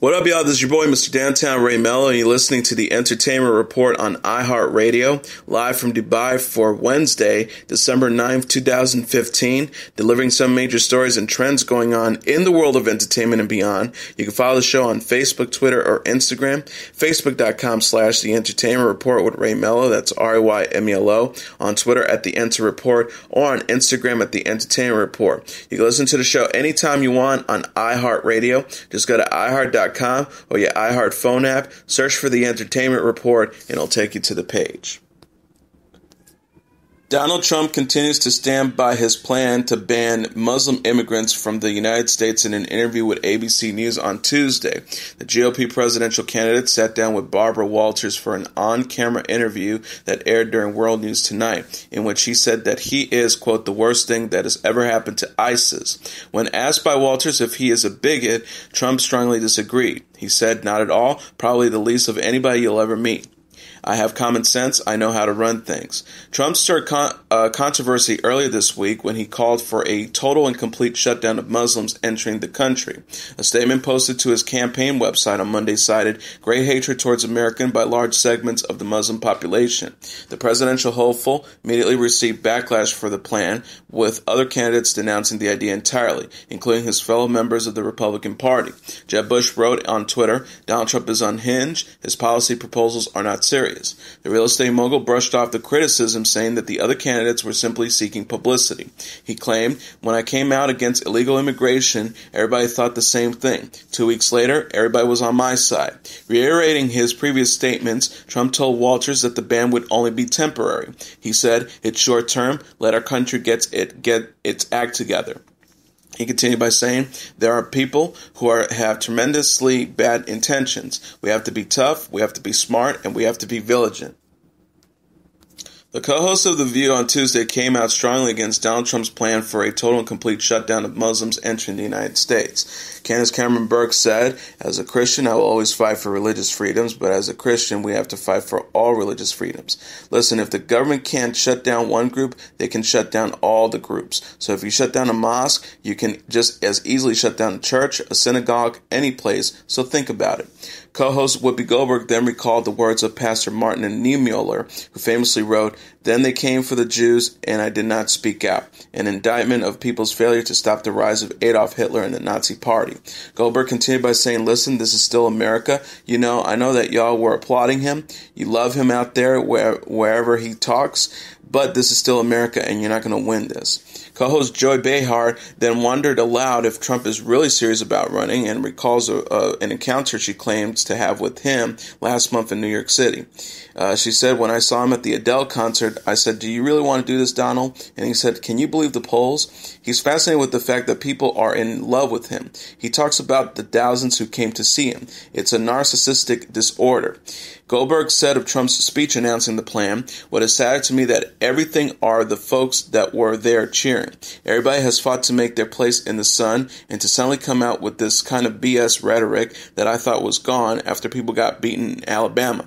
What up, y'all? This is your boy, Mr. Downtown Ray Melo, and you're listening to the Entertainment Report on iHeartRadio, live from Dubai for Wednesday, December 9th, 2015, delivering some major stories and trends going on in the world of entertainment and beyond. You can follow the show on Facebook, Twitter, or Instagram, facebook.com/The Entertainment Report with Ray Melo, that's RAYMELO, on Twitter at The Enter Report, or on Instagram at The Entertainment Report. You can listen to the show anytime you want on iHeartRadio. Just go to iHeart.com or your iHeart phone app, search for The Entertainment Report, and it'll take you to the page. Donald Trump continues to stand by his plan to ban Muslim immigrants from the United States in an interview with ABC News on Tuesday. The GOP presidential candidate sat down with Barbara Walters for an on-camera interview that aired during World News Tonight, in which he said that he is, quote, the worst thing that has ever happened to ISIS. When asked by Walters if he is a bigot, Trump strongly disagreed. He said, not at all, probably the least of anybody you'll ever meet. I have common sense. I know how to run things. Trump stirred controversy earlier this week when he called for a total and complete shutdown of Muslims entering the country. A statement posted to his campaign website on Monday cited great hatred towards Americans by large segments of the Muslim population. The presidential hopeful immediately received backlash for the plan, with other candidates denouncing the idea entirely, including his fellow members of the Republican Party. Jeb Bush wrote on Twitter, Donald Trump is unhinged. His policy proposals are not serious. The real estate mogul brushed off the criticism, saying that the other candidates were simply seeking publicity. He claimed, when I came out against illegal immigration, everybody thought the same thing. 2 weeks later, everybody was on my side. Reiterating his previous statements, Trump told Walters that the ban would only be temporary. He said, it's short term, let our country get its act together. He continued by saying, there are people who have tremendously bad intentions. We have to be tough, we have to be smart, and we have to be vigilant. The co-host of The View on Tuesday came out strongly against Donald Trump's plan for a total and complete shutdown of Muslims entering the United States. Candace Cameron Burke said, as a Christian, I will always fight for religious freedoms, but as a Christian, we have to fight for all religious freedoms. Listen, if the government can't shut down one group, they can shut down all the groups. So if you shut down a mosque, you can just as easily shut down a church, a synagogue, any place, so think about it. Co-host Whoopi Goldberg then recalled the words of Pastor Martin Niemöller, who famously wrote, then they came for the Jews, and I did not speak out, an indictment of people's failure to stop the rise of Adolf Hitler and the Nazi Party. Goldberg continued by saying, listen, this is still America. You know, I know that y'all were applauding him. You love him out there wherever he talks, but this is still America, and you're not going to win this. Co-host Joy Behar then wondered aloud if Trump is really serious about running and recalls an encounter she claims to have with him last month in New York City. She said, when I saw him at the Adele concert, I said, do you really want to do this, Donald? And he said, can you believe the polls? He's fascinated with the fact that people are in love with him. He talks about the thousands who came to see him. It's a narcissistic disorder. Goldberg said of Trump's speech announcing the plan, what is sad to me that everything are the folks that were there cheering. Everybody has fought to make their place in the sun, and to suddenly come out with this kind of BS rhetoric that I thought was gone after people got beaten in Alabama.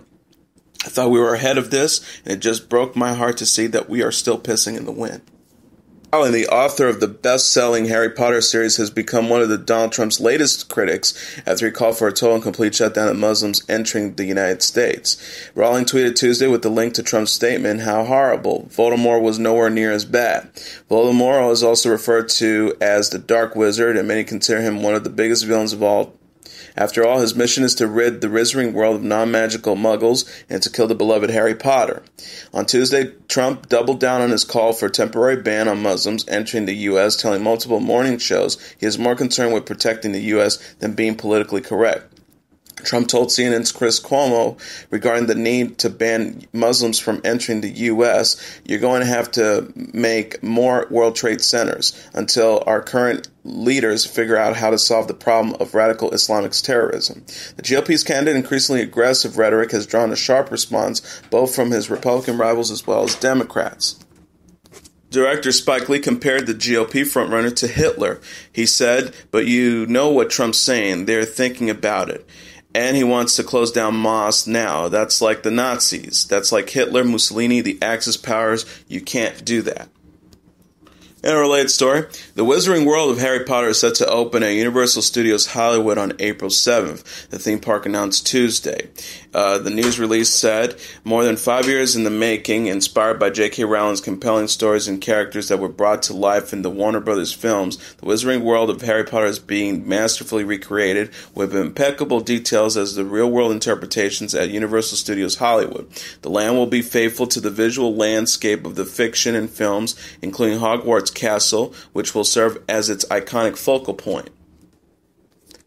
I thought we were ahead of this, and it just broke my heart to see that we are still pissing in the wind. And the author of the best-selling Harry Potter series has become one of Donald Trump's latest critics after he called for a total and complete shutdown of Muslims entering the United States. Rowling tweeted Tuesday with the link to Trump's statement, how horrible. Voldemort was nowhere near as bad. Voldemort is also referred to as the Dark Wizard, and many consider him one of the biggest villains of all. After all, his mission is to rid the wizarding world of non-magical muggles and to kill the beloved Harry Potter. On Tuesday, Trump doubled down on his call for a temporary ban on Muslims entering the U.S., telling multiple morning shows he is more concerned with protecting the U.S. than being politically correct. Trump told CNN's Chris Cuomo regarding the need to ban Muslims from entering the U.S., you're going to have to make more World Trade Centers until our current leaders figure out how to solve the problem of radical Islamic terrorism. The GOP's candidate increasingly aggressive rhetoric has drawn a sharp response both from his Republican rivals as well as Democrats. Director Spike Lee compared the GOP frontrunner to Hitler. He said, but you know what Trump's saying. They're thinking about it. And he wants to close down mosques now. That's like the Nazis. That's like Hitler, Mussolini, the Axis powers. You can't do that. In a related story, the Wizarding World of Harry Potter is set to open at Universal Studios Hollywood on April 7th, the theme park announced Tuesday. The news release said, more than 5 years in the making, inspired by J.K. Rowling's compelling stories and characters that were brought to life in the Warner Brothers films, the Wizarding World of Harry Potter is being masterfully recreated with impeccable details as the real-world interpretations at Universal Studios Hollywood. The land will be faithful to the visual landscape of the fiction and films, including Hogwarts Castle, which will serve as its iconic focal point.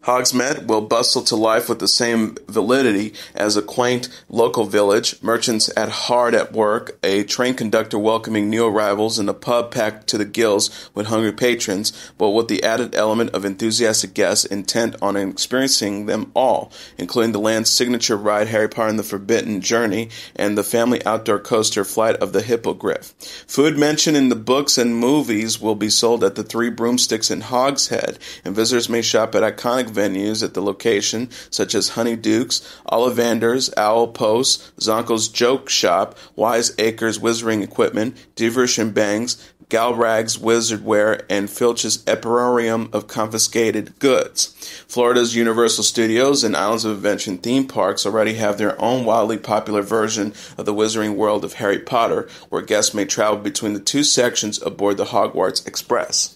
Hogsmeade will bustle to life with the same validity as a quaint local village, merchants hard at work, a train conductor welcoming new arrivals, and a pub packed to the gills with hungry patrons, but with the added element of enthusiastic guests intent on experiencing them all, including the land's signature ride Harry Potter and the Forbidden Journey and the family outdoor coaster Flight of the Hippogriff. Food mentioned in the books and movies will be sold at the Three Broomsticks in Hogshead, and visitors may shop at iconic venues at the location, such as Honeyduke's, Ollivander's, Owl Post, Zonko's Joke Shop, Wise Acres Wizarding Equipment, Deverish and Bangs, Galrag's Wizardwear, and Filch's Epirarium of Confiscated Goods. Florida's Universal Studios and Islands of Adventure theme parks already have their own wildly popular version of the Wizarding World of Harry Potter, where guests may travel between the two sections aboard the Hogwarts Express.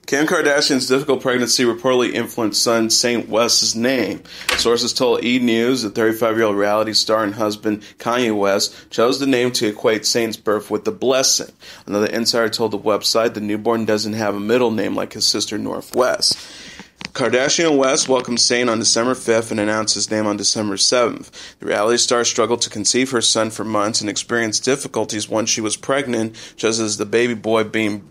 Kim Kardashian's difficult pregnancy reportedly influenced son Saint West's name. Sources told E! News the 35-year-old reality star and husband Kanye West chose the name to equate Saint's birth with the blessing. Another insider told the website the newborn doesn't have a middle name like his sister Northwest. Kardashian West welcomed Saint on December 5th and announced his name on December 7th. The reality star struggled to conceive her son for months and experienced difficulties once she was pregnant, just as the baby boy being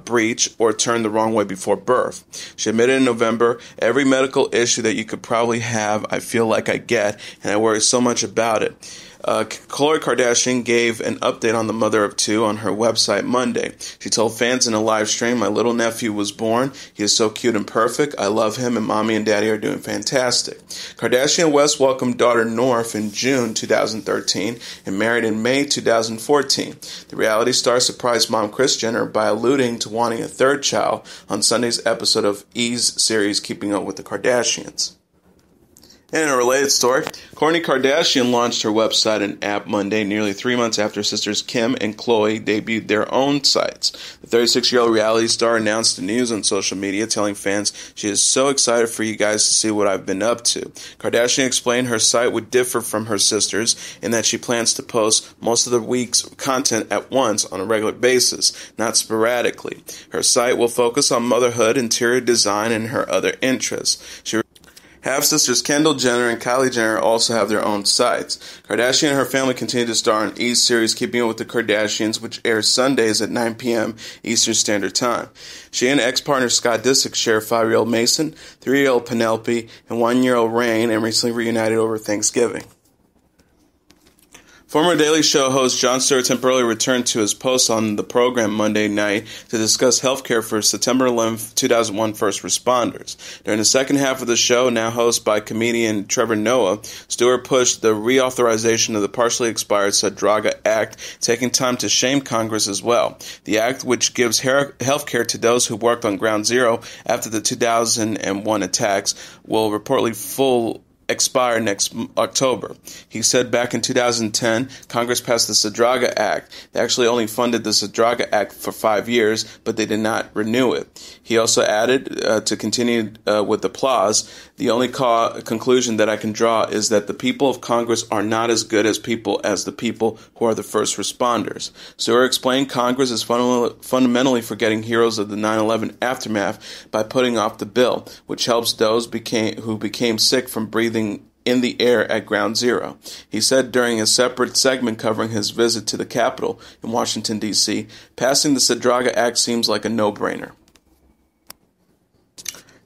breached or turned the wrong way before birth. She admitted in November, every medical issue that you could probably have, I feel like I get, and I worry so much about it. Khloe Kardashian gave an update on the mother of two on her website Monday. She told fans in a live stream, my little nephew was born. He is so cute and perfect. I love him, and mommy and daddy are doing fantastic. Kardashian West welcomed daughter North in June 2013 and married in May 2014. The reality star surprised mom Kris Jenner by alluding to wanting a third child on Sunday's episode of E's series Keeping Up with the Kardashians. In a related story, Kourtney Kardashian launched her website and app Monday, nearly 3 months after sisters Kim and Khloe debuted their own sites. The 36-year-old reality star announced the news on social media, telling fans she is so excited for you guys to see what I've been up to. Kardashian explained her site would differ from her sisters in that she plans to post most of the week's content at once on a regular basis, not sporadically. Her site will focus on motherhood, interior design, and her other interests. Half-sisters Kendall Jenner and Kylie Jenner also have their own sites. Kardashian and her family continue to star in E's series Keeping Up with the Kardashians, which airs Sundays at 9 p.m. Eastern Standard Time. She and ex-partner Scott Disick share 5-year-old Mason, 3-year-old Penelope, and 1-year-old Rain, and recently reunited over Thanksgiving. Former Daily Show host Jon Stewart temporarily returned to his post on the program Monday night to discuss healthcare for September 11, 2001 first responders. During the second half of the show, now hosted by comedian Trevor Noah, Stewart pushed the reauthorization of the partially expired Sadraga Act, taking time to shame Congress as well. The act, which gives healthcare to those who worked on Ground Zero after the 2001 attacks, will reportedly expire next October. He said back in 2010, Congress passed the Sadraga Act. They actually only funded the Sadraga Act for 5 years, but they did not renew it. He also added, to continue with applause, the only conclusion that I can draw is that the people of Congress are not as good as the people who are the first responders. Stewart explained Congress is fundamentally forgetting heroes of the 9/11 aftermath by putting off the bill, which helps those who became sick from breathing in the air at Ground Zero. He said during a separate segment covering his visit to the Capitol in Washington, D.C., passing the Sadraga Act seems like a no-brainer.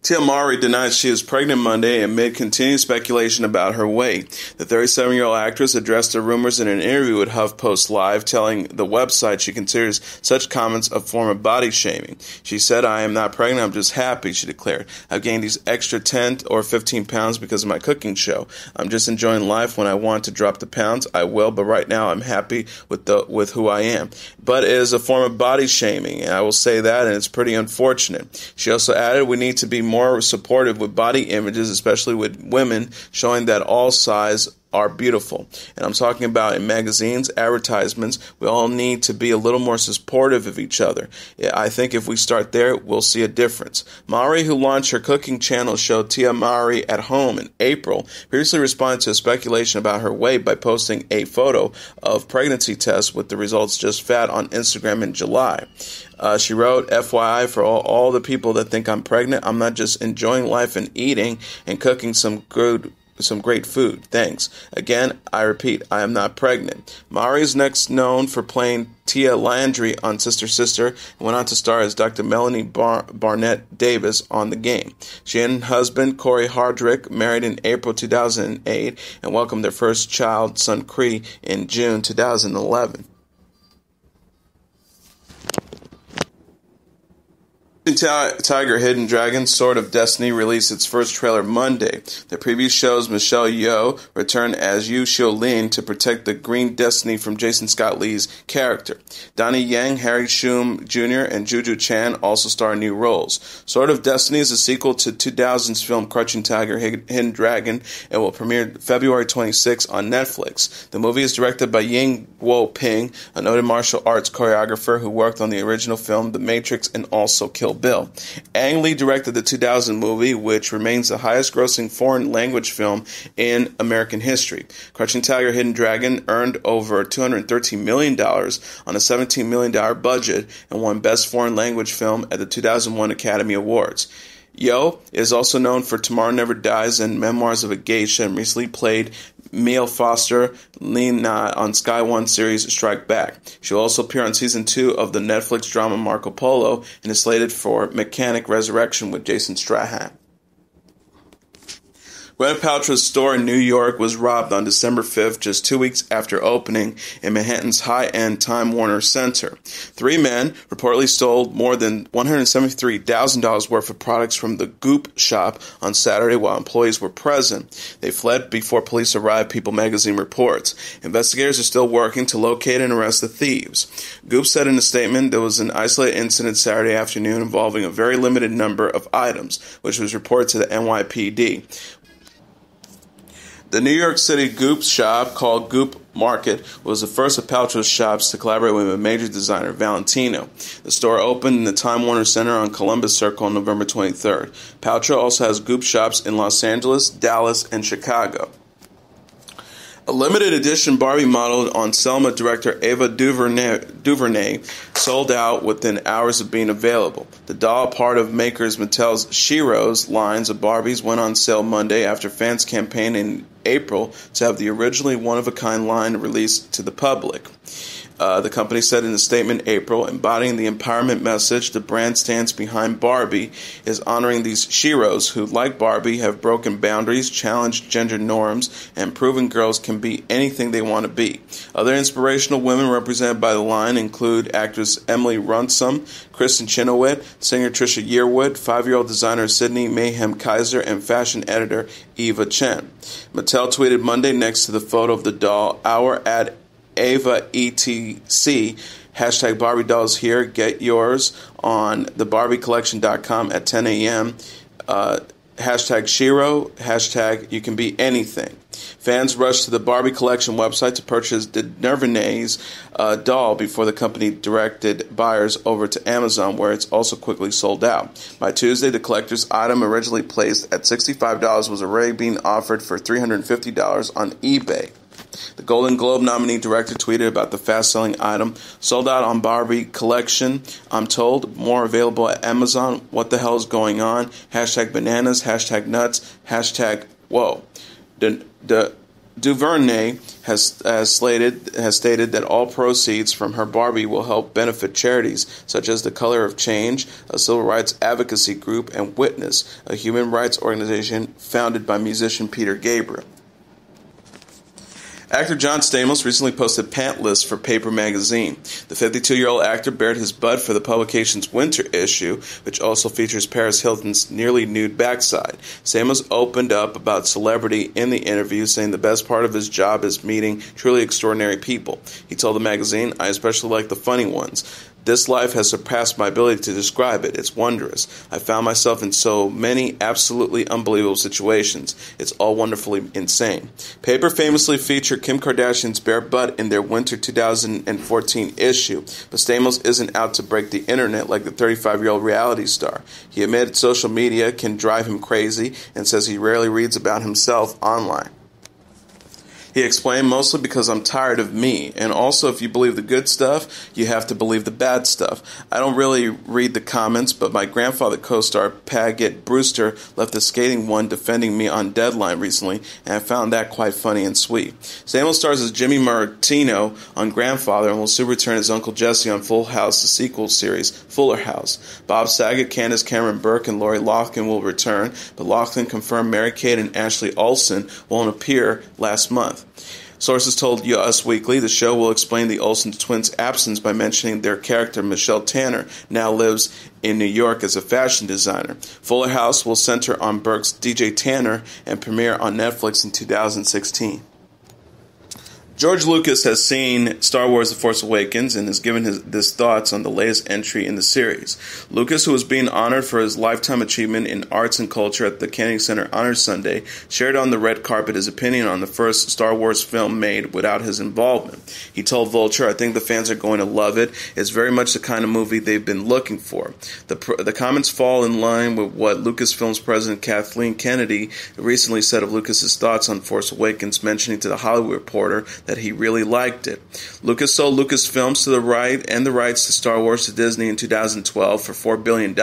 Tia Mowry denied she is pregnant Monday amid continued speculation about her weight. The 37-year-old actress addressed the rumors in an interview with HuffPost Live, telling the website she considers such comments a form of body shaming. She said, "I am not pregnant, I'm just happy," she declared. "I've gained these extra 10 or 15 pounds because of my cooking show. I'm just enjoying life. When I want to drop the pounds, I will, but right now I'm happy with who I am. But it is a form of body shaming, and I will say that, and it's pretty unfortunate." She also added, "We need to be more supportive with body images, especially with women, showing that all sizes are beautiful." And I'm talking about in magazines, advertisements. We all need to be a little more supportive of each other. I think if we start there, we'll see a difference. Mowry, who launched her cooking channel show Tia Mowry at Home in April, previously responded to a speculation about her weight by posting a photo of pregnancy tests with the results just fat on Instagram in July. She wrote, "FYI, for all the people that think I'm pregnant, I'm not just enjoying life and eating and cooking some great food. Thanks. Again, I repeat, I am not pregnant." Mowry is next known for playing Tia Landry on Sister Sister and went on to star as Dr. Melanie Barnett Davis on The Game. She and husband Corey Hardrick married in April 2008 and welcomed their first child, son Cree, in June 2011. Tiger, Hidden Dragon, Sword of Destiny released its first trailer Monday. The preview shows Michelle Yeoh return as Yu Xiaolin to protect the Green Destiny from Jason Scott Lee's character. Donnie Yang, Harry Shum Jr., and Juju Chan also star in new roles. Sword of Destiny is a sequel to 2000's film Crouching Tiger, Hidden Dragon and will premiere February 26 on Netflix. The movie is directed by Ying Guo Ping, a noted martial arts choreographer who worked on the original film The Matrix and also Kill Bill. Ang Lee directed the 2000 movie, which remains the highest-grossing foreign language film in American history. Crouching Tiger, Hidden Dragon earned over $213 million on a $17 million budget and won Best Foreign Language Film at the 2001 Academy Awards. Yeoh is also known for Tomorrow Never Dies and Memoirs of a Geisha, and recently played Mia Foster Lena on Sky One series Strike Back. She will also appear on Season 2 of the Netflix drama Marco Polo and is slated for Mechanic Resurrection with Jason Strahan. Gwyneth Paltrow's store in New York was robbed on December 5th, just 2 weeks after opening in Manhattan's high-end Time Warner Center. 3 men reportedly stole more than $173,000 worth of products from the Goop shop on Saturday while employees were present. They fled before police arrived, People magazine reports. Investigators are still working to locate and arrest the thieves. Goop said in a statement there was an isolated incident Saturday afternoon involving a very limited number of items, which was reported to the NYPD. The New York City Goop shop, called Goop Market, was the first of Paltrow's shops to collaborate with a major designer, Valentino. The store opened in the Time Warner Center on Columbus Circle on November 23rd. Paltrow also has Goop shops in Los Angeles, Dallas, and Chicago. A limited edition Barbie modeled on Selma director Ava DuVernay sold out within hours of being available. The doll, part of makers Mattel's Sheroes lines of Barbies, went on sale Monday after fans campaigned in April to have the originally one-of-a-kind line released to the public. The company said in a statement in April, embodying the empowerment message the brand stands behind Barbie is honoring these sheroes who, like Barbie, have broken boundaries, challenged gender norms, and proven girls can be anything they want to be. Other inspirational women represented by the line include actress Emily Runsom, Kristen Chenoweth, singer Trisha Yearwood, 5-year-old designer Sydney Mayhem Kaiser, and fashion editor Eva Chen. Mattel tweeted Monday next to the photo of the doll, "Our ad Ava ETC, hashtag Barbie dolls here, get yours on thebarbiecollection.com at 10 a.m. Hashtag Shiro, hashtag you can be anything." Fans rushed to the Barbie Collection website to purchase DuVernay's doll before the company directed buyers over to Amazon, where it's also quickly sold out. By Tuesday, the collector's item, originally placed at $65, was already being offered for $350 on eBay. The Golden Globe nominee director tweeted about the fast-selling item. "Sold out on Barbie Collection, I'm told. More available at Amazon. What the hell is going on? Hashtag bananas, hashtag nuts, hashtag whoa." DuVernay has stated that all proceeds from her Barbie will help benefit charities such as the Color of Change, a civil rights advocacy group, and Witness, a human rights organization founded by musician Peter Gabriel. Actor John Stamos recently posted pant lists for Paper magazine. The 52-year-old actor bared his butt for the publication's winter issue, which also features Paris Hilton's nearly nude backside. Stamos opened up about celebrity in the interview, saying the best part of his job is meeting truly extraordinary people. He told the magazine, "I especially like the funny ones. This life has surpassed my ability to describe it. It's wondrous. I found myself in so many absolutely unbelievable situations. It's all wonderfully insane." Paper famously featured Kim Kardashian's bare butt in their winter 2014 issue, but Stamos isn't out to break the internet like the 35-year-old reality star. He admitted social media can drive him crazy and says he rarely reads about himself online. He explained, "Mostly because I'm tired of me, and also if you believe the good stuff, you have to believe the bad stuff. I don't really read the comments, but my grandfather co-star Paget Brewster left a scathing one defending me on Deadline recently, and I found that quite funny and sweet." Stamos stars as Jimmy Martino on Grandfather and will soon return as Uncle Jesse on Full House, the sequel series, Fuller House. Bob Saget, Candace Cameron Burke, and Lori Loughlin will return, but Loughlin confirmed Mary-Kate and Ashley Olsen won't appear last month. Sources told Us Weekly the show will explain the Olsen twins' absence by mentioning their character, Michelle Tanner, now lives in New York as a fashion designer. Fuller House will center on Burke's DJ Tanner and premiere on Netflix in 2016. George Lucas has seen Star Wars The Force Awakens and has given his thoughts on the latest entry in the series. Lucas, who was being honored for his lifetime achievement in arts and culture at the Kennedy Center Honors Sunday, shared on the red carpet his opinion on the first Star Wars film made without his involvement. He told Vulture, "I think the fans are going to love it. It's very much the kind of movie they've been looking for." The comments fall in line with what Lucasfilm's president Kathleen Kennedy recently said of Lucas's thoughts on Force Awakens, mentioning to The Hollywood Reporter that he really liked it. Lucas sold Lucasfilms to the rights to Star Wars to Disney in 2012 for $4 billion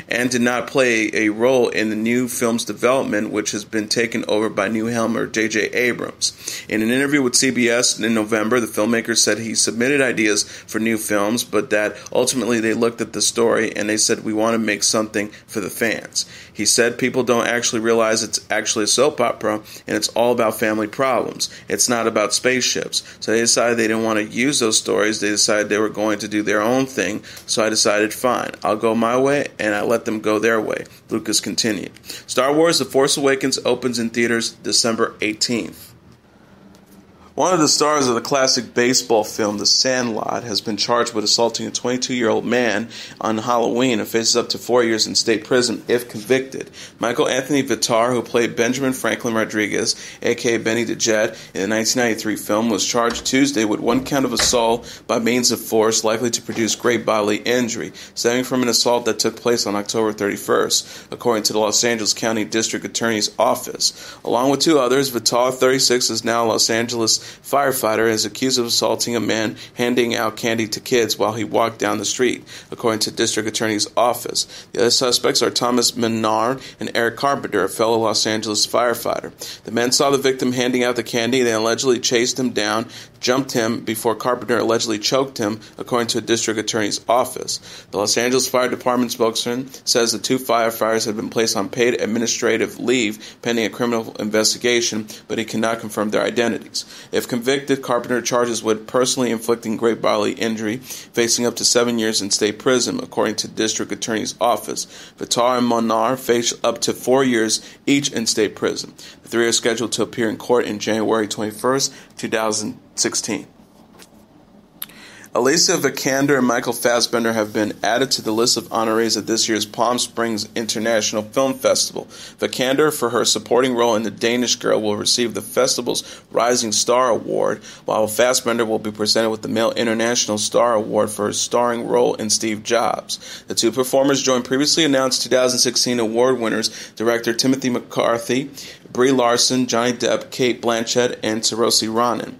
and did not play a role in the new film's development, which has been taken over by new helmer J.J. Abrams. In an interview with CBS in November, the filmmaker said he submitted ideas for new films, but that ultimately they looked at the story and they said, "We want to make something for the fans." He said, "People don't actually realize it's actually a soap opera and it's all about family problems. It's not about spaceships." So they decided they didn't want to use those stories. They decided they were going to do their own thing. So I decided, fine, I'll go my way, and I let them go their way. Lucas continued. Star Wars The Force Awakens opens in theaters December 18th. One of the stars of the classic baseball film The Sandlot has been charged with assaulting a 22-year-old man on Halloween and faces up to 4 years in state prison if convicted. Michael Anthony Vitar, who played Benjamin Franklin Rodriguez, a.k.a. Benny the Jet, in the 1993 film, was charged Tuesday with one count of assault by means of force likely to produce great bodily injury, stemming from an assault that took place on October 31st, according to the Los Angeles County District Attorney's Office. Along with two others, Vitar, 36, is now a Los Angeles firefighter, is accused of assaulting a man handing out candy to kids while he walked down the street, according to District Attorney's Office. The other suspects are Thomas Menard and Eric Carpenter, a fellow Los Angeles firefighter. The men saw the victim handing out the candy. They allegedly chased him down, jumped him before Carpenter allegedly choked him, according to a District Attorney's Office. The Los Angeles Fire Department spokesman says the two firefighters have been placed on paid administrative leave pending a criminal investigation, but he cannot confirm their identities. If convicted, Carpenter charges with personally inflicting great bodily injury, facing up to 7 years in state prison, according to District Attorney's Office. Vitar and Monar face up to 4 years each in state prison. The three are scheduled to appear in court in January 21st, 2016. Alicia Vikander and Michael Fassbender have been added to the list of honorees at this year's Palm Springs International Film Festival. Vikander, for her supporting role in The Danish Girl, will receive the festival's Rising Star Award, while Fassbender will be presented with the Male International Star Award for her starring role in Steve Jobs. The two performers join previously announced 2016 award winners director Timothy McCarthy, Brie Larson, Johnny Depp, Cate Blanchett, and Saoirse Ronan.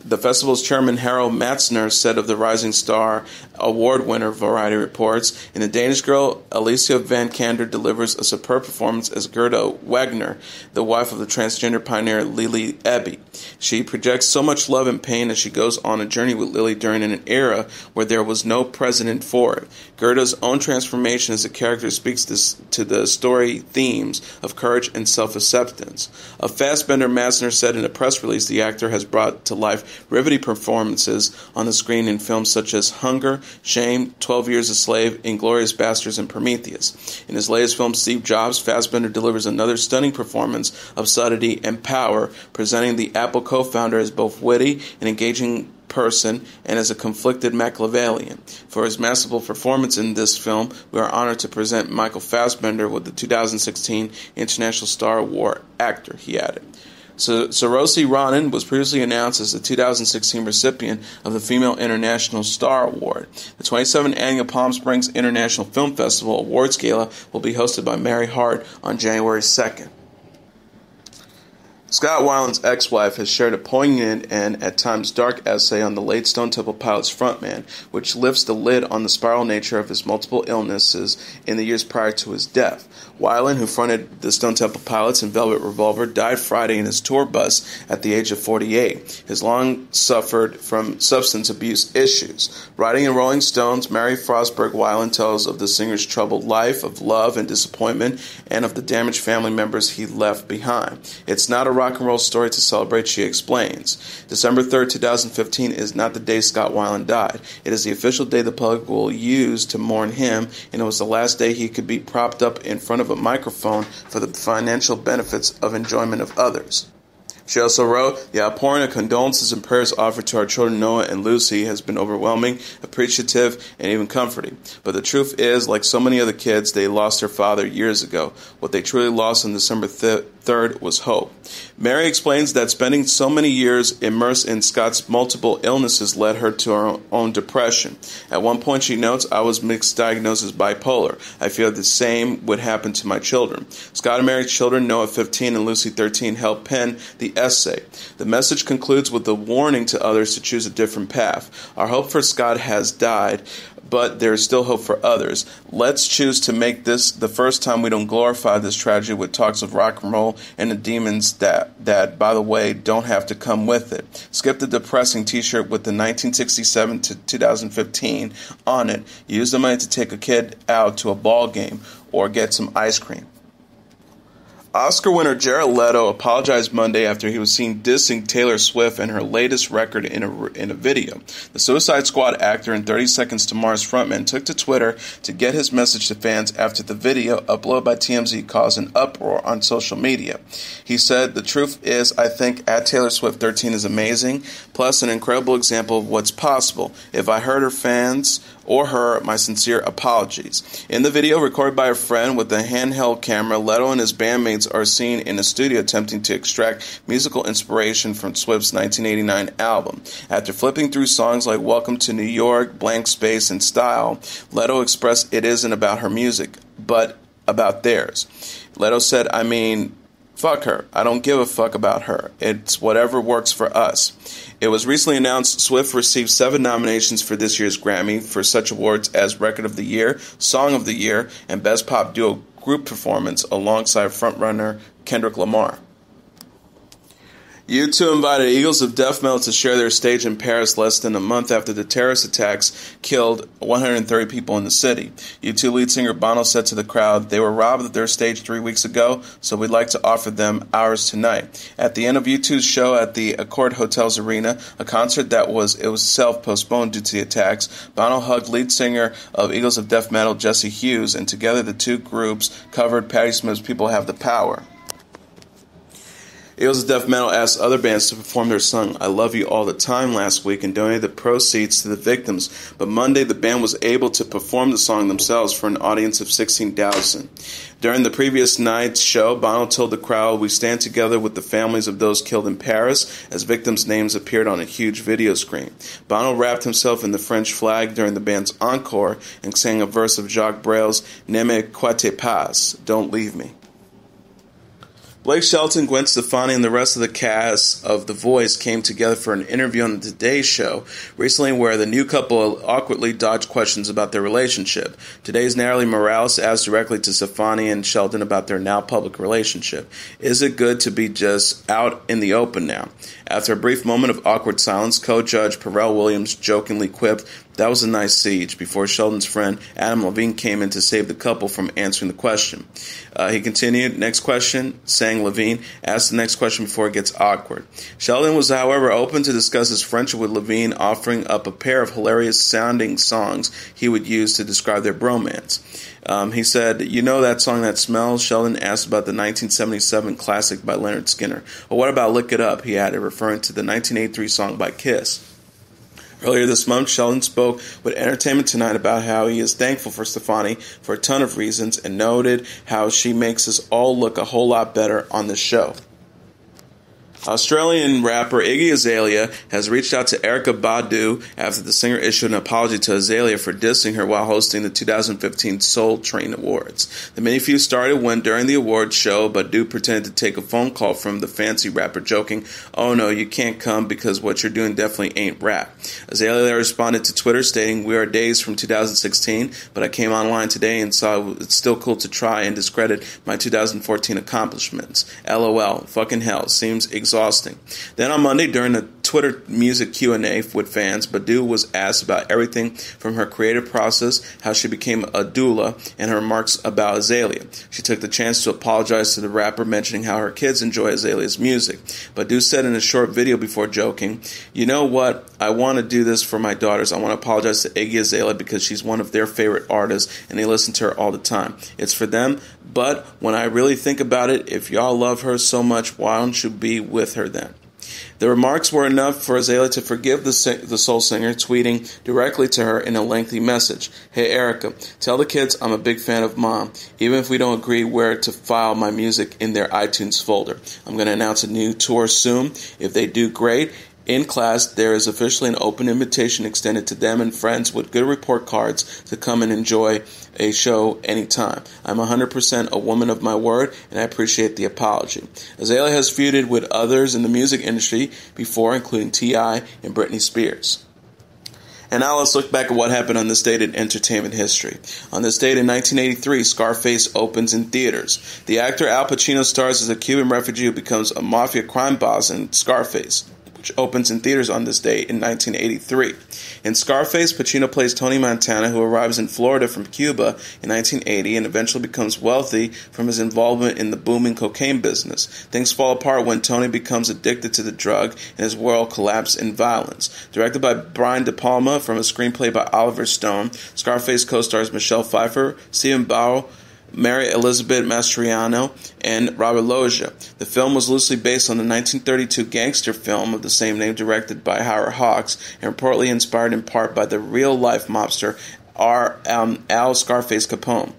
The festival's chairman, Harold Matzner, said of the Rising Star award winner, Variety reports. In The Danish Girl, Alicia Vikander delivers a superb performance as Gerda Wagner, the wife of the transgender pioneer Lily Ebbe. She projects so much love and pain as she goes on a journey with Lily during an era where there was no precedent for it. Gerda's own transformation as a character speaks to the story themes of courage and self-acceptance. A Fassbender Massner said in a press release the actor has brought to life riveting performances on the screen in films such as Hunger, Shame, 12 Years a Slave, Inglourious Basterds, and Prometheus. In his latest film, Steve Jobs, Fassbender delivers another stunning performance of subtlety and power, presenting the Apple co-founder as both witty and engaging person and as a conflicted Machiavellian. For his masterful performance in this film, we are honored to present Michael Fassbender with the 2016 International Star Award actor, he added. So Saoirse Ronan was previously announced as the 2016 recipient of the Female International Star Award. The 27th Annual Palm Springs International Film Festival Awards Gala will be hosted by Mary Hart on January 2nd. Scott Weiland's ex-wife has shared a poignant and, at times, dark essay on the late Stone Temple Pilots frontman, which lifts the lid on the spiral nature of his multiple illnesses in the years prior to his death. Weiland, who fronted the Stone Temple Pilots and Velvet Revolver, died Friday in his tour bus at the age of 48. His lung suffered from substance abuse issues. Writing in Rolling Stone's Mary Frostberg, Weiland tells of the singer's troubled life, of love and disappointment, and of the damaged family members he left behind. It's not a rock and roll story to celebrate, she explains. December 3rd, 2015 is not the day Scott Weiland died. It is the official day the public will use to mourn him, and it was the last day he could be propped up in front of a microphone for the financial benefits of enjoyment of others. She also wrote, "The outpouring of condolences and prayers offered to our children Noah and Lucy has been overwhelming, appreciative, and even comforting. But the truth is, like so many other kids, they lost their father years ago. What they truly lost on December 3rd was hope." Mary explains that spending so many years immersed in Scott's multiple illnesses led her to her own depression. At one point she notes, "I was misdiagnosed as bipolar. I fear the same would happen to my children." Scott and Mary's children, Noah 15 and Lucy 13, helped pen the essay. The message concludes with a warning to others to choose a different path. "Our hope for Scott has died, but there is still hope for others. Let's choose to make this the first time we don't glorify this tragedy with talks of rock and roll and the demons that, by the way, don't have to come with it. Skip the depressing t-shirt with the 1967 to 2015 on it. Use the money to take a kid out to a ball game or get some ice cream." Oscar winner Jared Leto apologized Monday after he was seen dissing Taylor Swift and her latest record in a video. The Suicide Squad actor and 30 Seconds to Mars frontman took to Twitter to get his message to fans after the video, uploaded by TMZ, caused an uproar on social media. He said, "The truth is, I think at Taylor Swift 13 is amazing, plus an incredible example of what's possible. If I hurt her fans or her, my sincere apologies." In the video, recorded by a friend with a handheld camera, Leto and his bandmates are seen in a studio attempting to extract musical inspiration from Swift's 1989 album. After flipping through songs like Welcome to New York, Blank Space, and Style, Leto expressed it isn't about her music, but about theirs. Leto said, "I mean, fuck her. I don't give a fuck about her. It's whatever works for us." It was recently announced Swift received 7 nominations for this year's Grammy for such awards as Record of the Year, Song of the Year, and Best Pop Duo Group Performance alongside frontrunner Kendrick Lamar. U2 invited Eagles of Death Metal to share their stage in Paris less than a month after the terrorist attacks killed 130 people in the city. U2 lead singer Bono said to the crowd, "They were robbed of their stage 3 weeks ago, so we'd like to offer them ours tonight." At the end of U2's show at the Accord Hotels Arena, a concert that was itself postponed due to the attacks, Bono hugged lead singer of Eagles of Death Metal Jesse Hughes, and together the two groups covered Patti Smith's "People Have the Power." Eagles of Death Metal asked other bands to perform their song "I Love You All the Time" last week and donated the proceeds to the victims, but Monday the band was able to perform the song themselves for an audience of 16,000. During the previous night's show, Bono told the crowd, "We stand together with the families of those killed in Paris," as victims' names appeared on a huge video screen. Bono wrapped himself in the French flag during the band's encore and sang a verse of Jacques Brel's "Ne me quittez pas," "Don't Leave Me." Blake Shelton, Gwen Stefani, and the rest of the cast of The Voice came together for an interview on the Today Show recently where the new couple awkwardly dodged questions about their relationship. Today's Natalie Morales asked directly to Stefani and Shelton about their now public relationship. Is it good to be just out in the open now? After a brief moment of awkward silence, co-judge Pharrell Williams jokingly quipped, "That was a nice siege," before Sheldon's friend Adam Levine came in to save the couple from answering the question. He continued, "Next question," saying Levine, "Ask the next question before it gets awkward." Sheldon was, however, open to discuss his friendship with Levine, offering up a pair of hilarious-sounding songs he would use to describe their bromance. He said, "You know that song that smells?" Sheldon asked about the 1977 classic by Leonard Skinner. "Well, what about Lick It Up?" he added, referring to the 1983 song by Kiss. Earlier this month, Sheldon spoke with Entertainment Tonight about how he is thankful for Stefani for a ton of reasons and noted how she makes us all look a whole lot better on the show. Australian rapper Iggy Azalea has reached out to Erykah Badu after the singer issued an apology to Azalea for dissing her while hosting the 2015 Soul Train Awards. The mini-feud started when, during the awards show, Badu pretended to take a phone call from the fancy rapper, joking, "Oh no, you can't come because what you're doing definitely ain't rap." Azalea responded to Twitter stating, "We are days from 2016, but I came online today and saw it's still cool to try and discredit my 2014 accomplishments. LOL, fucking hell, seems exhausting." Then on Monday, during the Twitter music Q&A with fans, Badu was asked about everything from her creative process, how she became a doula, and her remarks about Azalea. She took the chance to apologize to the rapper, mentioning how her kids enjoy Azalea's music. Badu said in a short video before joking, "You know what? I want to do this for my daughters. I want to apologize to Iggy Azalea because she's one of their favorite artists and they listen to her all the time. It's for them, but when I really think about it, if y'all love her so much, why don't you be with her then?" The remarks were enough for Azalea to forgive the soul singer, tweeting directly to her in a lengthy message. "Hey Erykah, tell the kids I'm a big fan of Mom, even if we don't agree where to file my music in their iTunes folder. I'm going to announce a new tour soon. If they do great in class, there is officially an open invitation extended to them and friends with good report cards to come and enjoy a show anytime. I'm 100% a woman of my word, and I appreciate the apology." Azalea has feuded with others in the music industry before, including T.I. and Britney Spears. And now let's look back at what happened on this date in entertainment history. On this date in 1983, Scarface opens in theaters. The actor Al Pacino stars as a Cuban refugee who becomes a mafia crime boss in Scarface, which opens in theaters on this day in 1983. In Scarface, Pacino plays Tony Montana, who arrives in Florida from Cuba in 1980 and eventually becomes wealthy from his involvement in the booming cocaine business. Things fall apart when Tony becomes addicted to the drug and his world collapses in violence. Directed by Brian De Palma from a screenplay by Oliver Stone, Scarface co-stars Michelle Pfeiffer, Stephen Bauer, Mary Elizabeth Mastriano, and Robert Loggia. The film was loosely based on the 1932 gangster film of the same name directed by Howard Hawks and reportedly inspired in part by the real-life mobster Al Scarface Capone.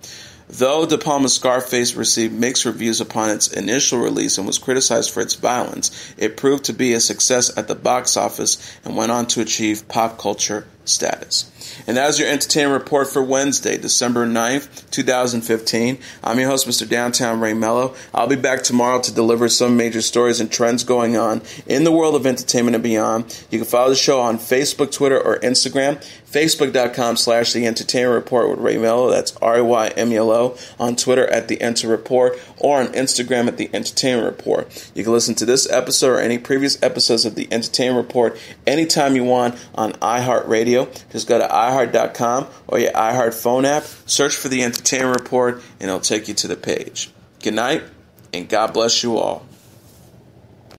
Though De Palma's Scarface received mixed reviews upon its initial release and was criticized for its violence, it proved to be a success at the box office and went on to achieve pop culture status. And that is your entertainment report for Wednesday, December 9th, 2015. I'm your host, Mr. Downtown Ray Melo. I'll be back tomorrow to deliver some major stories and trends going on in the world of entertainment and beyond. You can follow the show on Facebook, Twitter, or Instagram. Facebook.com/The Entertainment Report with Ray Melo. That's RAYMELO. On Twitter at The Enter Report, or on Instagram at The Entertainment Report. You can listen to this episode or any previous episodes of The Entertainment Report anytime you want on iHeartRadio. Just go to iHeart.com or your iHeart phone app, search for The Entertainment Report, and it'll take you to the page. Good night, and God bless you all.